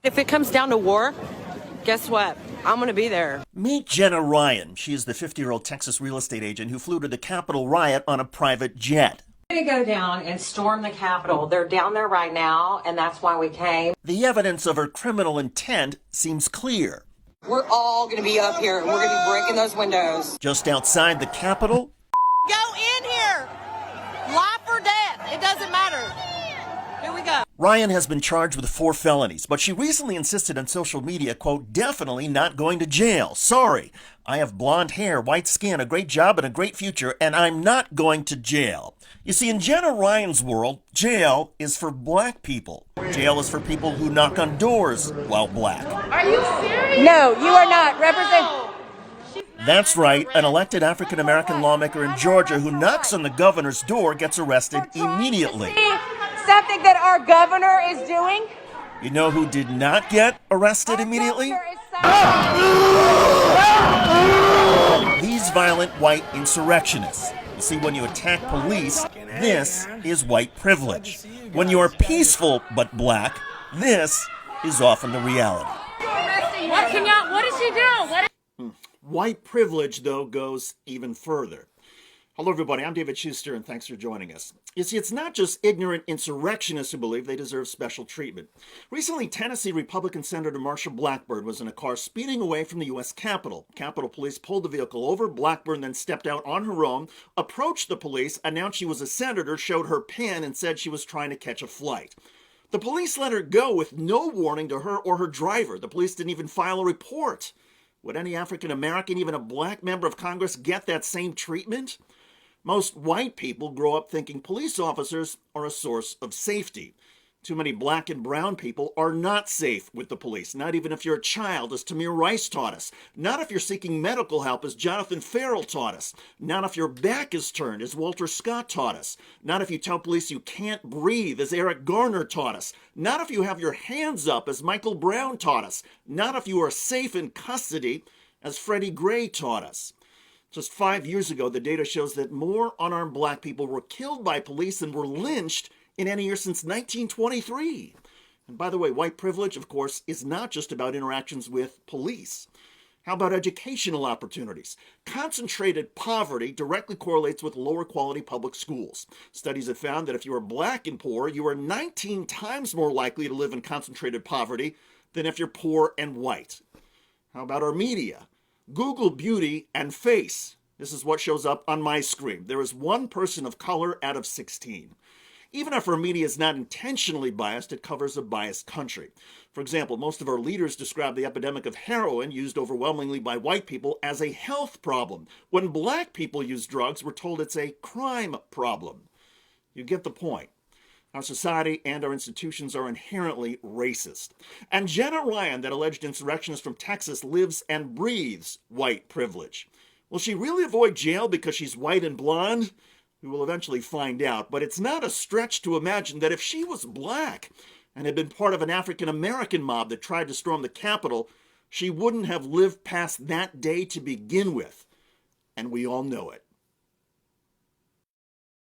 If it comes down to war, guess what? I'm going to be there. Meet Jenna Ryan. She is the 50-year-old Texas real estate agent who flew to the Capitol riot on a private jet. We're going to go down and storm the Capitol. They're down there right now, and that's why we came. The evidence of her criminal intent seems clear. We're all going to be up here, and we're going to be breaking those windows. Just outside the Capitol, Go in here! Life or death, it doesn't matter. Here we go. Ryan has been charged with 4 felonies, but she recently insisted on social media, quote, definitely not going to jail. Sorry, I have blonde hair, white skin, a great job, and a great future, and I'm not going to jail. You see, in Jenna Ryan's world, jail is for black people. Jail is for people who knock on doors while black. Are you serious? No, you are not. Represent. That's right, an elected African-American lawmaker in Georgia who knocks on the governor's door gets arrested immediately. Something that our governor is doing. You know who did not get arrested immediately? These violent white insurrectionists. You see, when you attack police, this is white privilege. When you are peaceful but black, this is often the reality. What did she do? White privilege, though, goes even further. Hello, everybody. I'm David Schuster, and thanks for joining us. You see, it's not just ignorant insurrectionists who believe they deserve special treatment. Recently, Tennessee Republican Senator Marsha Blackburn was in a car speeding away from the U.S. Capitol. Capitol Police pulled the vehicle over. Blackburn then stepped out on her own, approached the police, announced she was a senator, showed her pin, and said she was trying to catch a flight. The police let her go with no warning to her or her driver. The police didn't even file a report. Would any African American, even a black member of Congress, get that same treatment? Most white people grow up thinking police officers are a source of safety. Too many black and brown people are not safe with the police, not even if you're a child, as Tamir Rice taught us. Not if you're seeking medical help, as Jonathan Farrell taught us. Not if your back is turned, as Walter Scott taught us. Not if you tell police you can't breathe, as Eric Garner taught us. Not if you have your hands up, as Michael Brown taught us. Not if you are safe in custody, as Freddie Gray taught us. Just 5 years ago, the data shows that more unarmed black people were killed by police than were lynched in any year since 1923. And by the way, white privilege, of course, is not just about interactions with police. How about educational opportunities? Concentrated poverty directly correlates with lower quality public schools. Studies have found that if you are black and poor, you are 19 times more likely to live in concentrated poverty than if you're poor and white. How about our media? Google beauty and face. This is what shows up on my screen. There is one person of color out of 16. Even if our media is not intentionally biased, it covers a biased country. For example, most of our leaders describe the epidemic of heroin, used overwhelmingly by white people, as a health problem. When black people use drugs, we're told it's a crime problem. You get the point. Our society and our institutions are inherently racist. And Jenna Ryan, that alleged insurrectionist from Texas, lives and breathes white privilege. Will she really avoid jail because she's white and blonde? We will eventually find out, but it's not a stretch to imagine that if she was black and had been part of an African-American mob that tried to storm the Capitol, she wouldn't have lived past that day to begin with. And we all know it.